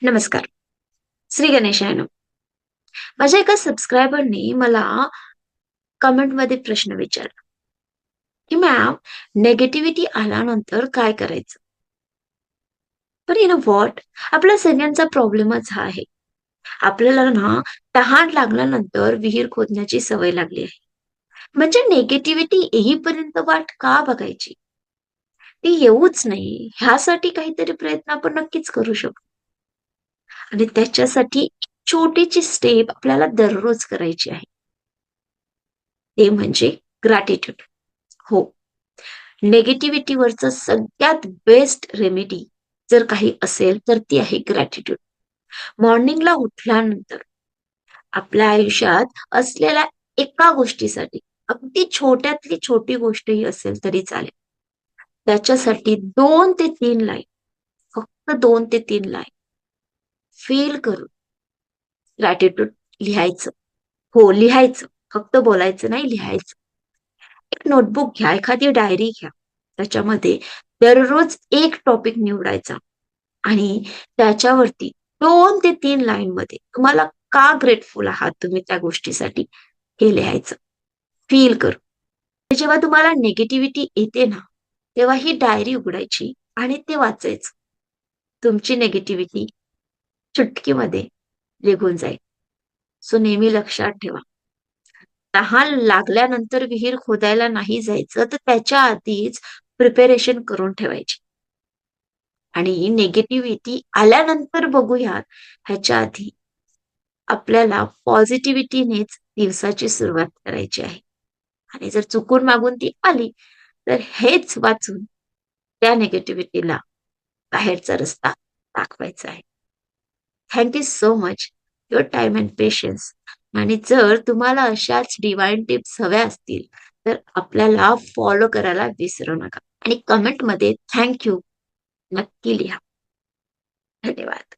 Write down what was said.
नमस्कार. श्री गणेशाय नमः. माझ्या एका सबस्क्रायबरनी मला कमेंटमध्ये प्रश्न विचारला, की मॅम निगेटिव्हिटी आल्यानंतर काय करायचं? तर यू नो व्हॉट? आपल्या सगळ्यांचा प्रॉब्लेमच हा आहे. आपल्याला ना तहान लागल्यानंतर विहीर खोदण्याची सवय लागली आहे. म्हणजे निगेटिव्हिटी येईपर्यंत वाट का बघायची? ती येऊच नाही ह्यासाठी काहीतरी प्रयत्न आपण नक्कीच करू शकतो. आणि त्याच्यासाठी छोटीची स्टेप आपल्याला दररोज करायची आहे. ते म्हणजे ग्रॅटिट्यूड. हो. निगेटिव्हिटीवरचं सगळ्यात बेस्ट रेमेडी जर काही असेल, तर ती आहे ग्रॅटिट्यूड. मॉर्निंगला उठल्यानंतर आपल्या आयुष्यात असलेल्या एका गोष्टीसाठी, अगदी छोट्यातली छोटी गोष्टही असेल तरी चालेल. त्याच्यासाठी 2 ते 3 लाईन, फक्त 2 ते 3 लाईन फील करून ग्रॅटिट्यूड लिहायचं. हो, लिहायचं. फक्त बोलायचं नाही, लिहायचं. एक नोटबुक घ्या, एखादी डायरी घ्या. त्याच्यामध्ये दररोज एक टॉपिक निवडायचा आणि त्याच्यावरती 2 ते 3 लाईनमध्ये तुम्हाला का ग्रेटफुल आहात तुम्ही त्या गोष्टीसाठी हे लिहायचं. फील करून. जेव्हा तुम्हाला निगेटिव्हिटी येते ना, तेव्हा ही डायरी उघडायची आणि ते वाचायचं. तुमची निगेटिव्हिटी चुटकीमध्ये निघून जाईल. सो नेहमी लक्षात ठेवा. तहान लागल्यानंतर विहीर खोदायला नाही जायचं, तर त्याच्या आधीच प्रिपरेशन करून ठेवायची. आणि निगेटिव्हिटी आल्यानंतर बघूयात ह्याच्या आधी आपल्याला पॉझिटिव्हिटीनेच दिवसाची सुरुवात करायची आहे. आणि जर चुकून मागून ती आली, तर हेच वाचून त्या निगेटिव्हिटीला बाहेरचा रस्ता दाखवायचा आहे. Thank you so much your time and patience. आणि जर तुम्हाला अशाच डिवाइन टिप्स हव्या असतील, तर आपल्याला फॉलो करायला विसरू नका. आणि कमेंटमध्ये थँक यू नक्की लिहा. धन्यवाद.